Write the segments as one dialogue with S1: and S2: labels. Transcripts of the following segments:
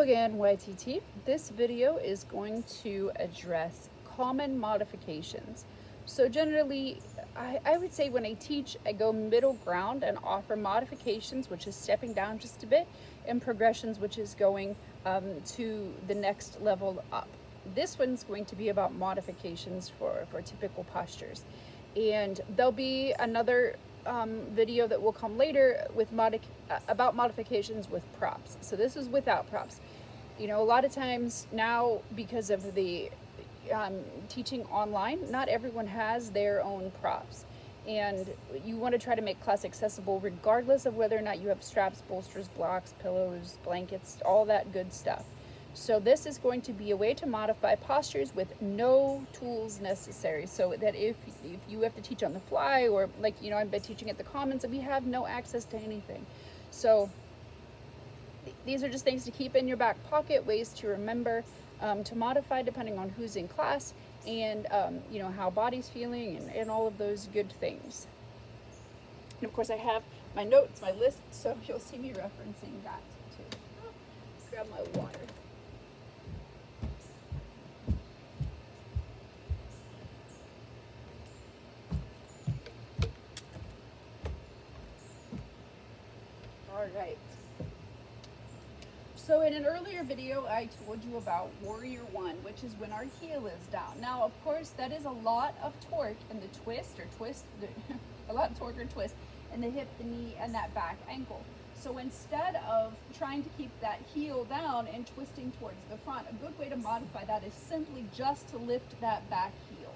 S1: again, YTT. This video is going to address common modifications. So generally, I would say when I teach, I go middle ground and offer modifications, which is stepping down just a bit, and progressions, which is going to the next level up. This one's going to be about modifications for typical postures. And there'll be another video that will come later with about modifications with props. So this is without props. You know, a lot of times now, because of the teaching online, not everyone has their own props, and you want to try to make class accessible regardless of whether or not you have straps, bolsters, blocks, pillows, blankets, all that good stuff. So this is going to be a way to modify postures with no tools necessary, so that if you have to teach on the fly, or like, you know, I've been teaching at the Commons and we have no access to anything. So these are just things to keep in your back pocket, ways to remember, to modify depending on who's in class, and you know, how body's feeling, and all of those good things. And of course I have my notes, my list, so you'll see me referencing that too. Grab my water. All right. So in an earlier video, I told you about Warrior One, which is when our heel is down. Now, of course, that is a lot of torque in the twist, a lot of torque or twist in the hip, the knee, and that back ankle. So instead of trying to keep that heel down and twisting towards the front, a good way to modify that is simply just to lift that back heel.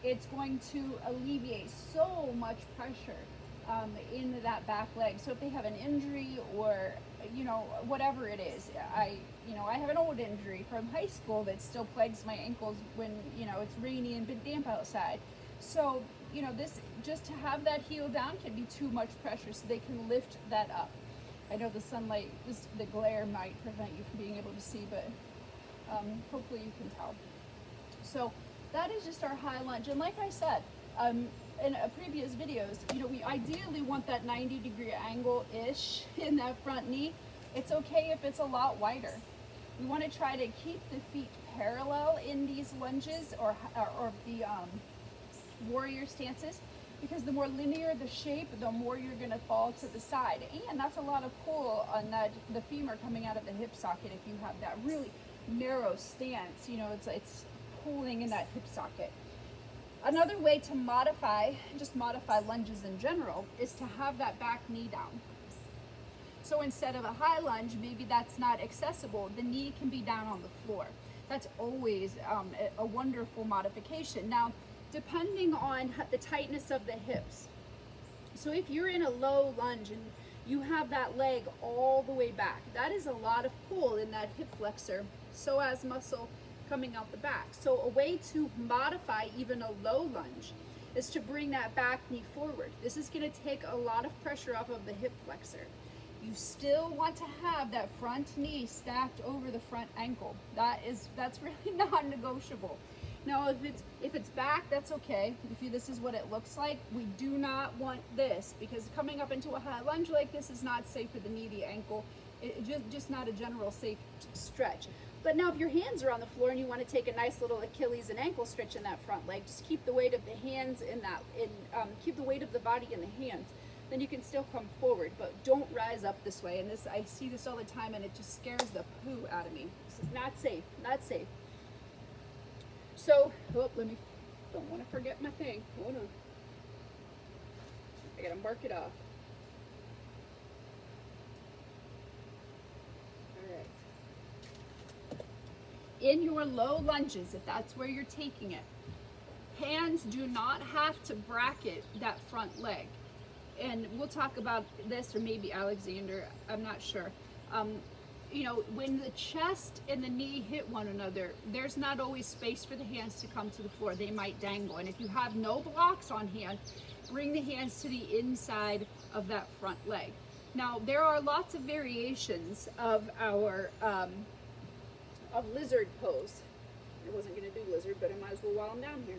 S1: It's going to alleviate so much pressure in that back leg. So if they have an injury, or you know, whatever it is, I have an old injury from high school that still plagues my ankles when, you know, it's rainy and bit damp outside. So, you know, this, just to have that heel down can be too much pressure, so they can lift that up. I know the sunlight, the glare might prevent you from being able to see, but hopefully you can tell. So that is just our high lunge. And like I said, in previous videos, you know, we ideally want that 90-degree angle-ish in that front knee. It's okay if it's a lot wider. We want to try to keep the feet parallel in these lunges, or the warrior stances, because the more linear the shape, the more you're going to fall to the side. And that's a lot of pull on the femur coming out of the hip socket if you have that really narrow stance. You know, it's pulling in that hip socket. Another way to modify lunges in general, is to have that back knee down. So instead of a high lunge, maybe that's not accessible, the knee can be down on the floor. That's always a wonderful modification. Now, depending on the tightness of the hips. So if you're in a low lunge and you have that leg all the way back, that is a lot of pull in that hip flexor, psoas muscle coming out the back. So a way to modify even a low lunge is to bring that back knee forward. This is going to take a lot of pressure off of the hip flexor. You still want to have that front knee stacked over the front ankle. That's really non-negotiable. Now, if it's back, that's okay. This is what it looks like. We do not want this, because coming up into a high lunge like this is not safe for the knee, the ankle. Just not a general safe stretch. But now, if your hands are on the floor and you want to take a nice little Achilles and ankle stretch in that front leg, just keep the weight of the hands in that, keep the weight of the body in the hands. Then you can still come forward, but don't rise up this way. And I see this all the time, and it just scares the poo out of me. This is not safe, not safe. So, don't want to forget my thing. Hold on. I gotta mark it off. All right. In your low lunges, if that's where you're taking it, hands do not have to bracket that front leg. And we'll talk about this, or maybe Alexander, I'm not sure. You know, when the chest and the knee hit one another, there's not always space for the hands to come to the floor. They might dangle. And if you have no blocks on hand, bring the hands to the inside of that front leg. Now, there are lots of variations of our of lizard pose. I wasn't going to do lizard, but I might as well while I'm down here.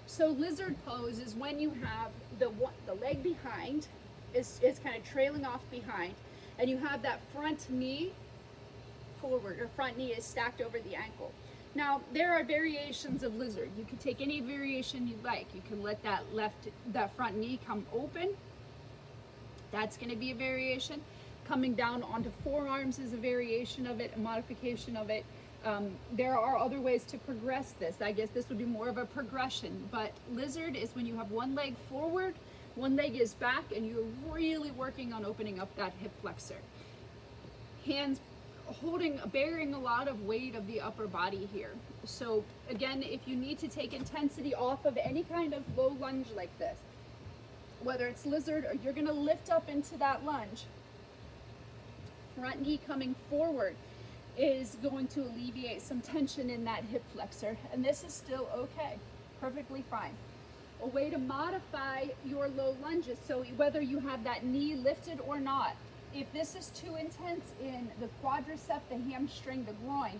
S1: So lizard pose is when you have the leg behind is kind of trailing off behind, and you have that front knee forward or front knee is stacked over the ankle. Now, there are variations of lizard. You can take any variation you like. You can let that front knee come open. That's going to be a variation. Coming down onto forearms is a variation of it, a modification of it. There are other ways to progress this. I guess this would be more of a progression, but lizard is when you have one leg forward, one leg is back, and you're really working on opening up that hip flexor. Hands bearing a lot of weight of the upper body here. So again, if you need to take intensity off of any kind of low lunge like this, whether it's lizard or you're gonna lift up into that lunge, front knee coming forward is going to alleviate some tension in that hip flexor, and this is still okay, perfectly fine. A way to modify your low lunges, so whether you have that knee lifted or not, if this is too intense in the quadricep, the hamstring, the groin,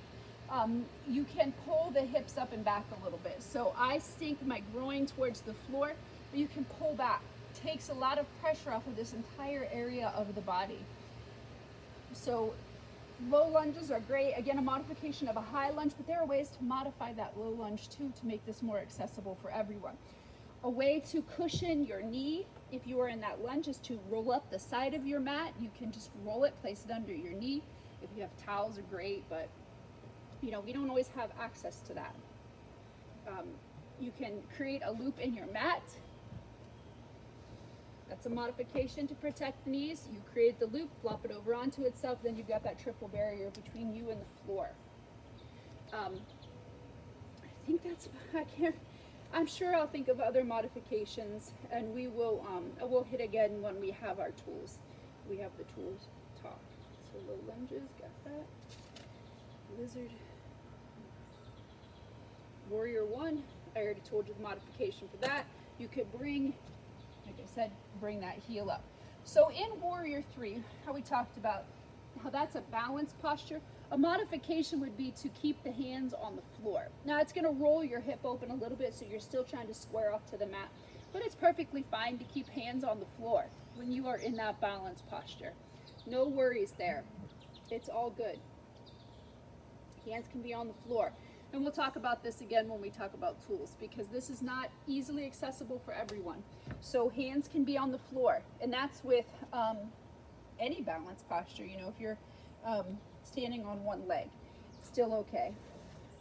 S1: you can pull the hips up and back a little bit. So I sink my groin towards the floor, but you can pull back. It takes a lot of pressure off of this entire area of the body. So low lunges are great. Again, a modification of a high lunge, but there are ways to modify that low lunge too to make this more accessible for everyone. A way to cushion your knee if you are in that lunge is to roll up the side of your mat. You can just roll it, place it under your knee. If you have towels, are great, but you know, we don't always have access to that. You can create a loop in your mat. That's a modification to protect the knees. You create the loop, flop it over onto itself, then you've got that triple barrier between you and the floor. I think that's, I'm sure I'll think of other modifications, and we'll hit again when we have our tools. We have the tools to talk. So low lunges, got that. Lizard. Warrior 1, I already told you the modification for that. You could bring, like I said, bring that heel up. So in Warrior 3, how we talked about how that's a balanced posture, a modification would be to keep the hands on the floor. Now it's going to roll your hip open a little bit, so you're still trying to square off to the mat, but it's perfectly fine to keep hands on the floor when you are in that balanced posture. No worries there. It's all good. Hands can be on the floor. And we'll talk about this again when we talk about tools, because this is not easily accessible for everyone. So hands can be on the floor, and that's with any balanced posture. You know, if you're standing on one leg, still okay.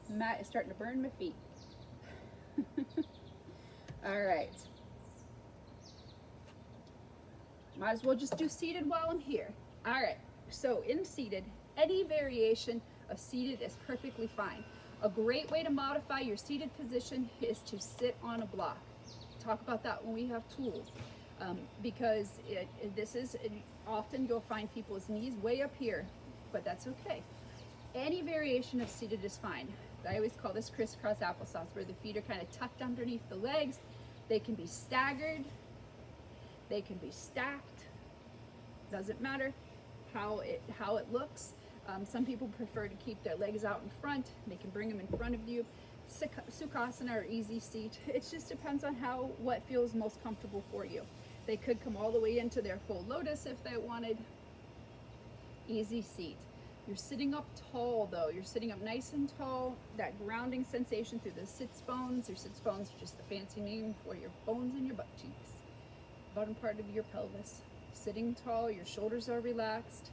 S1: The mat is starting to burn my feet. All right. Might as well just do seated while I'm here. All right, so in seated, any variation of seated is perfectly fine. A great way to modify your seated position is to sit on a block. Talk about that when we have tools, because often you'll find people's knees way up here, but that's okay. Any variation of seated is fine. I always call this crisscross applesauce, where the feet are kind of tucked underneath the legs. They can be staggered, they can be stacked. Doesn't matter how it looks. Some people prefer to keep their legs out in front. They can bring them in front of you. Sukhasana or easy seat. It just depends on what feels most comfortable for you. They could come all the way into their full lotus if they wanted. Easy seat. You're sitting up tall though. You're sitting up nice and tall. That grounding sensation through the sits bones. Your sits bones are just the fancy name for your bones in your butt cheeks. Bottom part of your pelvis. Sitting tall, your shoulders are relaxed.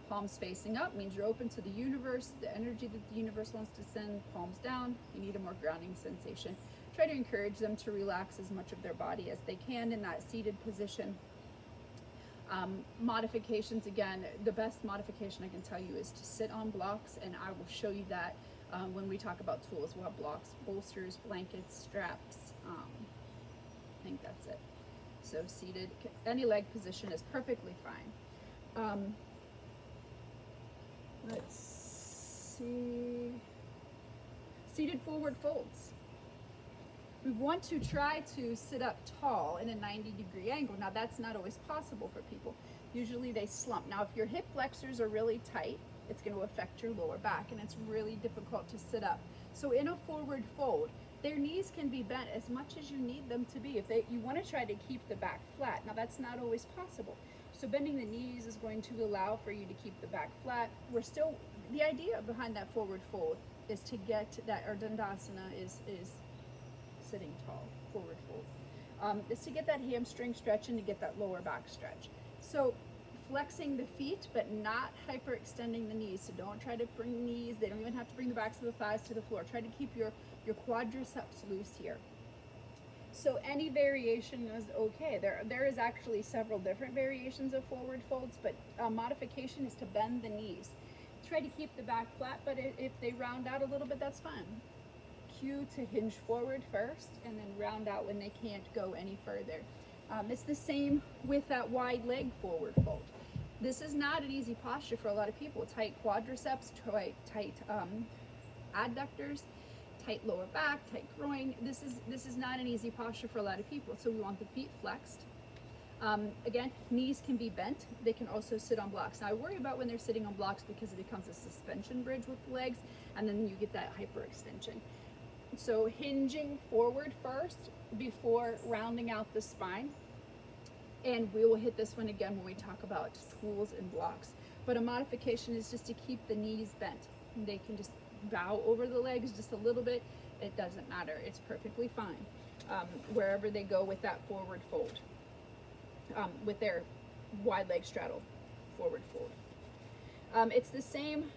S1: Palms facing up means you're open to the universe, the energy that the universe wants to send. Palms down, you need a more grounding sensation. Try to encourage them to relax as much of their body as they can in that seated position. Modifications, again, the best modification I can tell you is to sit on blocks, and I will show you that when we talk about tools. We'll have blocks, bolsters, blankets, straps. I think that's it. So seated, any leg position is perfectly fine. Let's see. Seated forward folds. We want to try to sit up tall in a 90-degree angle. Now that's not always possible for people. Usually they slump. Now if your hip flexors are really tight, it's going to affect your lower back, and it's really difficult to sit up. So in a forward fold, their knees can be bent as much as you need them to be. If you want to try to keep the back flat, now that's not always possible. So bending the knees is going to allow for you to keep the back flat. The idea behind that forward fold is to get that, or Dandasana is sitting tall, forward fold, is to get that hamstring stretch and to get that lower back stretch. So flexing the feet, but not hyperextending the knees. So don't try to bring the knees, they don't even have to bring the backs of the thighs to the floor. Try to keep your quadriceps loose here. So any variation is okay. There is actually several different variations of forward folds, but modification is to bend the knees. Try to keep the back flat, but if they round out a little bit, that's fine. Cue to hinge forward first and then round out when they can't go any further. It's the same with that wide leg forward fold. This is not an easy posture for a lot of people. Tight quadriceps, tight adductors, tight lower back, tight groin. This is not an easy posture for a lot of people. So we want the feet flexed. Again, knees can be bent. They can also sit on blocks. Now I worry about when they're sitting on blocks because it becomes a suspension bridge with the legs, and then you get that hyperextension. So hinging forward first before rounding out the spine. And we will hit this one again when we talk about tools and blocks. But a modification is just to keep the knees bent. They can just bow over the legs just a little bit. It doesn't matter. It's perfectly fine wherever they go with that forward fold, with their wide leg straddle forward fold. It's the same.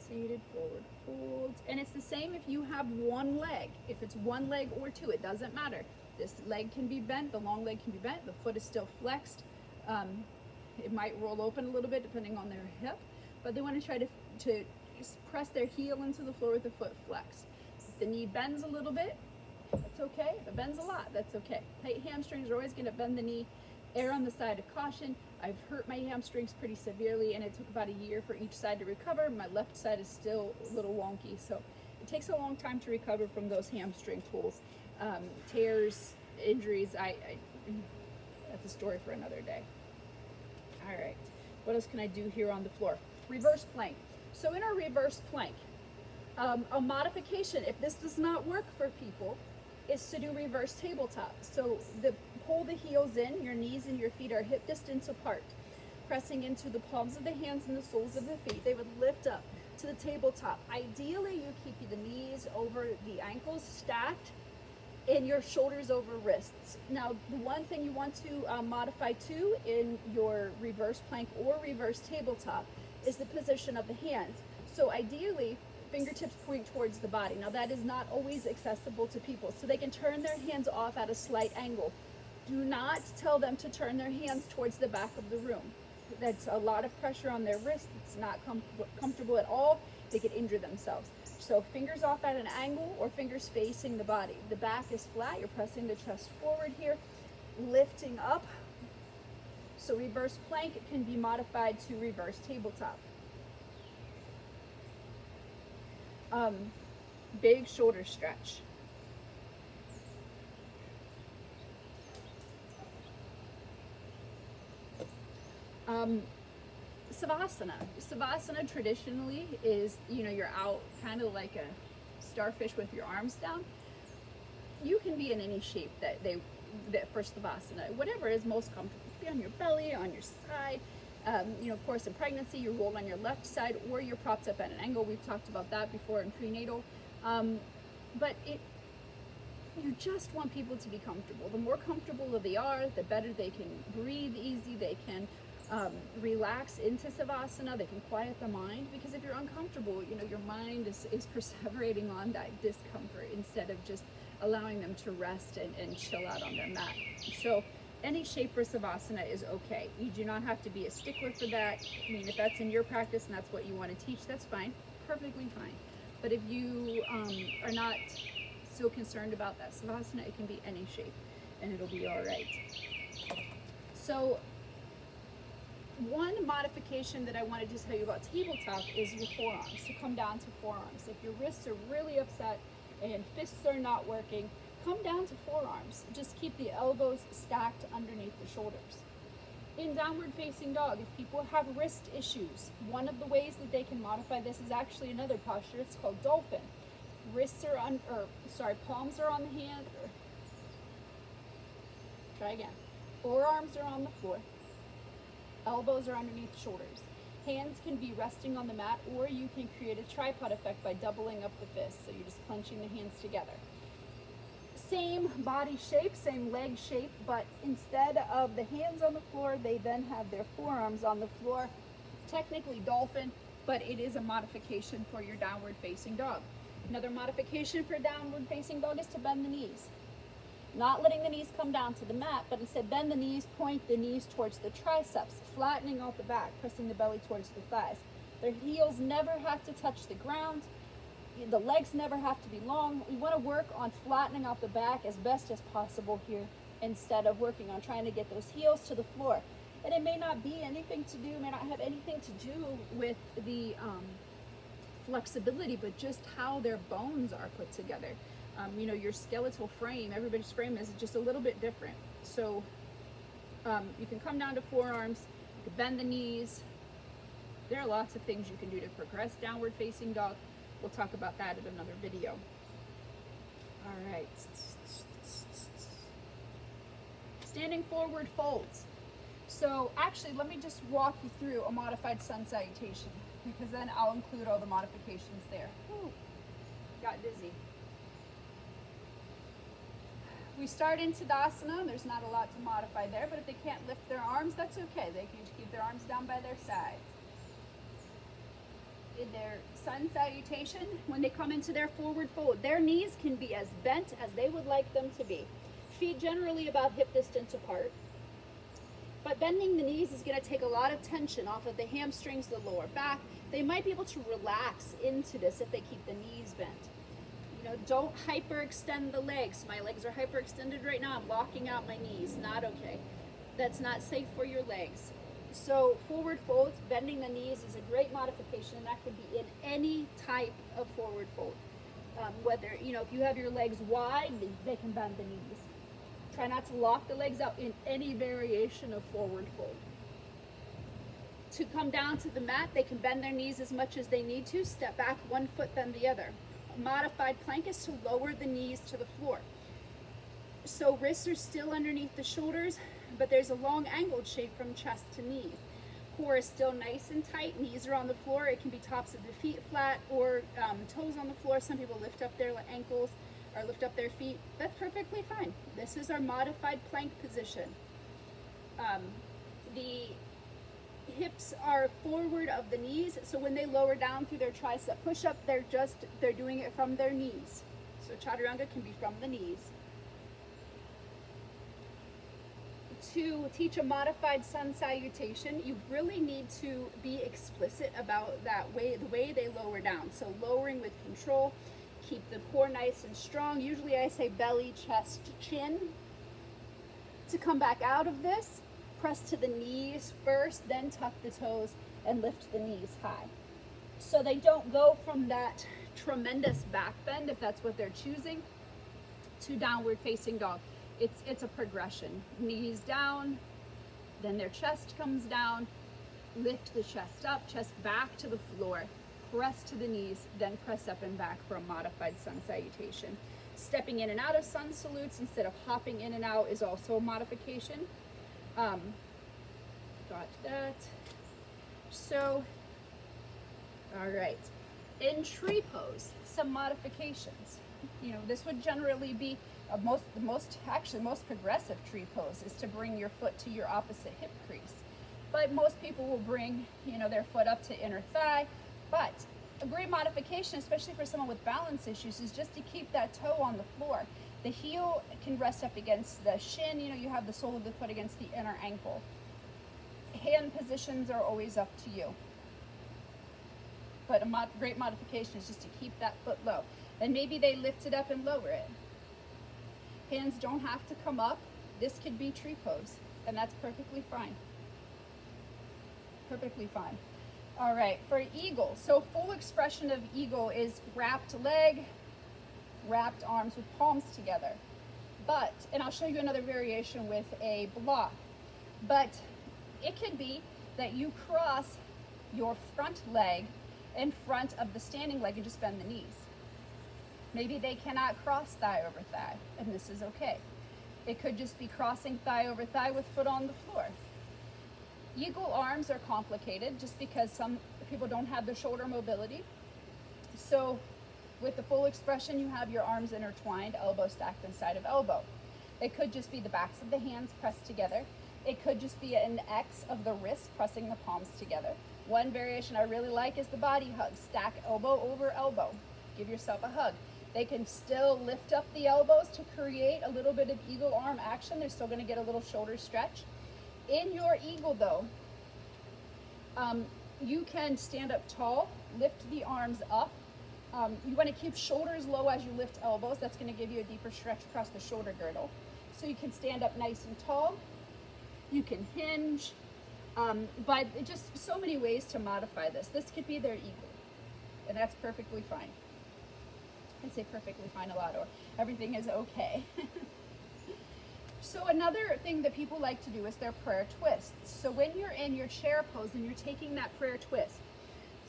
S1: Seated forward folds, and it's the same if you have one leg. If it's one leg or two, it doesn't matter. This leg can be bent, the long leg can be bent, the foot is still flexed. It might roll open a little bit depending on their hip, but they want to try to just press their heel into the floor with the foot flexed. If the knee bends a little bit, that's okay. If it bends a lot, that's okay. Tight hamstrings are always going to bend the knee. Err on the side of caution. I've hurt my hamstrings pretty severely, and it took about a year for each side to recover. My left side is still a little wonky, so it takes a long time to recover from those hamstring pulls. Tears, injuries, that's a story for another day. All right, what else can I do here on the floor? Reverse plank. So in our reverse plank, a modification, if this does not work for people, is to do reverse tabletop. So pull the heels in, your knees and your feet are hip distance apart, pressing into the palms of the hands and the soles of the feet. They would lift up to the tabletop. Ideally, you keep the knees over the ankles stacked and your shoulders over wrists. Now, the one thing you want to modify too in your reverse plank or reverse tabletop is the position of the hands. So ideally, fingertips point towards the body. Now that is not always accessible to people, so they can turn their hands off at a slight angle. Do not tell them to turn their hands towards the back of the room. That's a lot of pressure on their wrists. It's not comfortable at all. They could injure themselves. So fingers off at an angle or fingers facing the body. The back is flat. You're pressing the chest forward here, lifting up. So reverse plank can be modified to reverse tabletop. Big shoulder stretch. Savasana. Savasana traditionally is, you're out kind of like a starfish with your arms down. You can be in any shape that for Savasana, whatever is most comfortable. Be on your belly, on your side. Of course, in pregnancy, you're rolled on your left side or you're propped up at an angle. We've talked about that before in prenatal. But you just want people to be comfortable. The more comfortable they are, the better they can breathe easy. They can relax into Savasana. They can quiet the mind, because if you're uncomfortable, your mind is perseverating on that discomfort instead of just allowing them to rest and chill out on their mat. So any shape for Savasana is okay. You do not have to be a stickler for that. I mean, if that's in your practice and that's what you want to teach, that's fine, perfectly fine. But if you are not so concerned about that Savasana, it can be any shape and it'll be all right. So one modification that I wanted to tell you about tabletop is your forearms, to come down to forearms. If your wrists are really upset and fists are not working, come down to forearms. Just keep the elbows stacked underneath the shoulders. In downward facing dog, if people have wrist issues, one of the ways that they can modify this is actually another posture. It's called dolphin. Wrists are palms are on the hand. Try again. Forearms are on the floor. Elbows are underneath shoulders. Hands can be resting on the mat, or you can create a tripod effect by doubling up the fists. So you're just clenching the hands together. Same body shape, same leg shape, but instead of the hands on the floor, they then have their forearms on the floor. It's technically dolphin, but it is a modification for your downward facing dog. Another modification for downward facing dog is to bend the knees. Not letting the knees come down to the mat, but instead bend the knees, point the knees towards the triceps, flattening out the back, pressing the belly towards the thighs. Their heels never have to touch the ground. The legs never have to be long. We want to work on flattening out the back as best as possible here, instead of working on trying to get those heels to the floor. And it may not be anything to do, may not have anything to do with the flexibility, but just how their bones are put together. You know, your skeletal frame, everybody's frame is just a little bit different. So you can come down to forearms, you can bend the knees. There are lots of things you can do to progress downward facing dog. We'll talk about that in another video. All right. Standing forward folds. So actually, let me just walk you through a modified sun salutation, because then I'll include all the modifications there. Whew, got dizzy. We start in Tadasana. There's not a lot to modify there, but if they can't lift their arms, that's okay. They can just keep their arms down by their sides. In their sun salutation, when they come into their forward fold, their knees can be as bent as they would like them to be. Feet generally about hip distance apart. But bending the knees is going to take a lot of tension off of the hamstrings, the lower back. They might be able to relax into this if they keep the knees bent. You know, don't hyperextend the legs. My legs are hyperextended right now. I'm locking out my knees. Not okay. That's not safe for your legs. So forward folds, bending the knees is a great modification, and that can be in any type of forward fold. Whether, you know, if you have your legs wide, they can bend the knees. Try not to lock the legs out in any variation of forward fold. To come down to the mat, they can bend their knees as much as they need to. Step back, one foot, then the other. A modified plank is to lower the knees to the floor. So wrists are still underneath the shoulders, but there's a long angled shape from chest to knees. Core is still nice and tight. Knees are on the floor. It can be tops of the feet flat or toes on the floor. Some people lift up their ankles or lift up their feet. That's perfectly fine. This is our modified plank position. The hips are forward of the knees, so when they lower down through their tricep push-up, they're doing it from their knees. So chaturanga can be from the knees. To teach a modified sun salutation, you really need to be explicit about the way they lower down. So lowering with control, keep the core nice and strong. Usually I say belly, chest, chin. To come back out of this, press to the knees first, then tuck the toes and lift the knees high. So they don't go from that tremendous back bend, if that's what they're choosing, to downward facing dog. It's a progression. Knees down, then their chest comes down, lift the chest up, chest back to the floor, press to the knees, then press up and back for a modified sun salutation. Stepping in and out of sun salutes instead of hopping in and out is also a modification. Got that. So, all right. In tree pose, some modifications. You know, this would generally be the most progressive tree pose is to bring your foot to your opposite hip crease. But most people will bring, you know, their foot up to inner thigh. But a great modification, especially for someone with balance issues, is just to keep that toe on the floor. The heel can rest up against the shin. You know, you have the sole of the foot against the inner ankle. Hand positions are always up to you. But a great modification is just to keep that foot low. And maybe they lift it up and lower it. Hands don't have to come up. This could be tree pose, and that's perfectly fine. Perfectly fine. All right, for eagle. So full expression of eagle is wrapped leg, wrapped arms with palms together. But, and I'll show you another variation with a block, but it could be that you cross your front leg in front of the standing leg and just bend the knees. Maybe they cannot cross thigh over thigh, and this is okay. It could just be crossing thigh over thigh with foot on the floor. Eagle arms are complicated just because some people don't have the shoulder mobility. So with the full expression, you have your arms intertwined, elbow stacked inside of elbow. It could just be the backs of the hands pressed together. It could just be an X of the wrists pressing the palms together. One variation I really like is the body hug. Stack elbow over elbow. Give yourself a hug. They can still lift up the elbows to create a little bit of eagle arm action. They're still going to get a little shoulder stretch. In your eagle though, you can stand up tall, lift the arms up. You want to keep shoulders low as you lift elbows. That's going to give you a deeper stretch across the shoulder girdle. So you can stand up nice and tall. You can hinge. But just so many ways to modify this. This could be their eagle, and that's perfectly fine. I say perfectly fine a lot, or everything is okay. So another thing that people like to do is their prayer twists. So when you're in your chair pose and you're taking that prayer twist,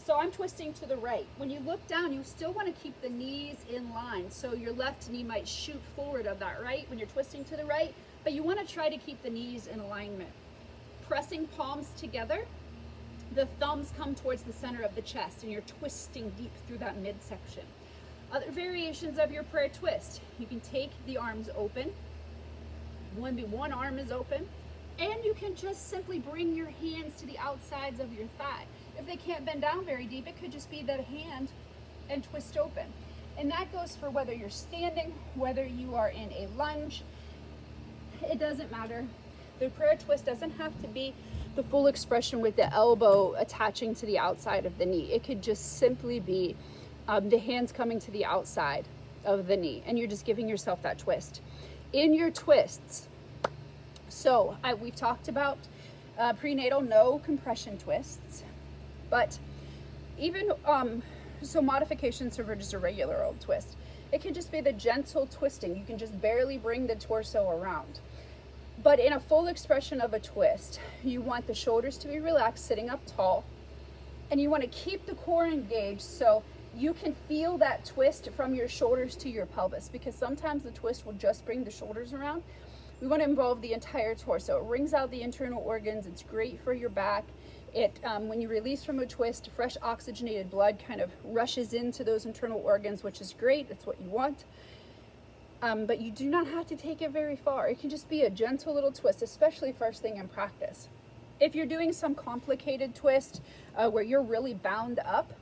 S1: so I'm twisting to the right. When you look down, you still want to keep the knees in line. So your left knee might shoot forward of that right when you're twisting to the right, but you want to try to keep the knees in alignment. Pressing palms together, the thumbs come towards the center of the chest and you're twisting deep through that midsection. Other variations of your prayer twist, you can take the arms open. One arm is open, and you can just simply bring your hands to the outsides of your thigh. If they can't bend down very deep, it could just be the hand and twist open. And that goes for whether you're standing, whether you are in a lunge, it doesn't matter. The prayer twist doesn't have to be the full expression with the elbow attaching to the outside of the knee. It could just simply be the hands coming to the outside of the knee, and you're just giving yourself that twist. In your twists, so we've talked about prenatal no compression twists, but even so modifications for just a regular old twist. It can just be the gentle twisting. You can just barely bring the torso around. But in a full expression of a twist, you want the shoulders to be relaxed, sitting up tall, and you want to keep the core engaged so you can feel that twist from your shoulders to your pelvis, because sometimes the twist will just bring the shoulders around. We want to involve the entire torso. It wrings out the internal organs. It's great for your back. It when you release from a twist, fresh oxygenated blood kind of rushes into those internal organs, which is great. It's what you want. But you do not have to take it very far. It can just be a gentle little twist, especially first thing in practice. If you're doing some complicated twist where you're really bound up,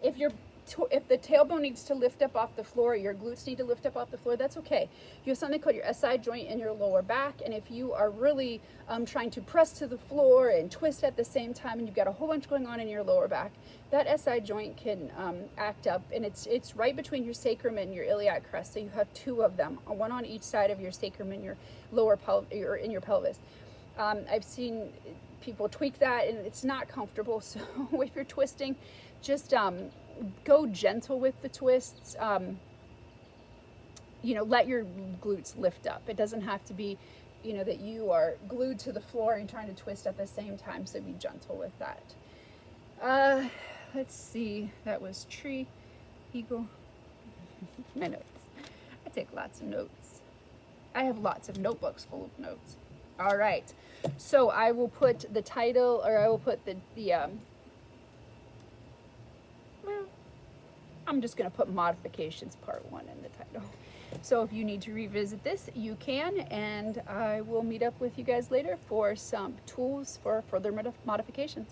S1: if the tailbone needs to lift up off the floor, your glutes need to lift up off the floor, that's okay. You have something called your SI joint in your lower back, and if you are really trying to press to the floor and twist at the same time, and you've got a whole bunch going on in your lower back, that SI joint can act up, and it's right between your sacrum and your iliac crest. So you have two of them, one on each side of your sacrum and your lower in your pelvis. I've seen people tweak that, and it's not comfortable. So if you're twisting, just go gentle with the twists. You know, let your glutes lift up. It doesn't have to be, you know, that you are glued to the floor and trying to twist at the same time. So be gentle with that. Let's see. That was tree, eagle. My notes. I take lots of notes. I have lots of notebooks full of notes. All right. So I will put the title, or I will put well, I'm just going to put modifications part 1 in the title. So if you need to revisit this, you can, and I will meet up with you guys later for some tools for further modifications.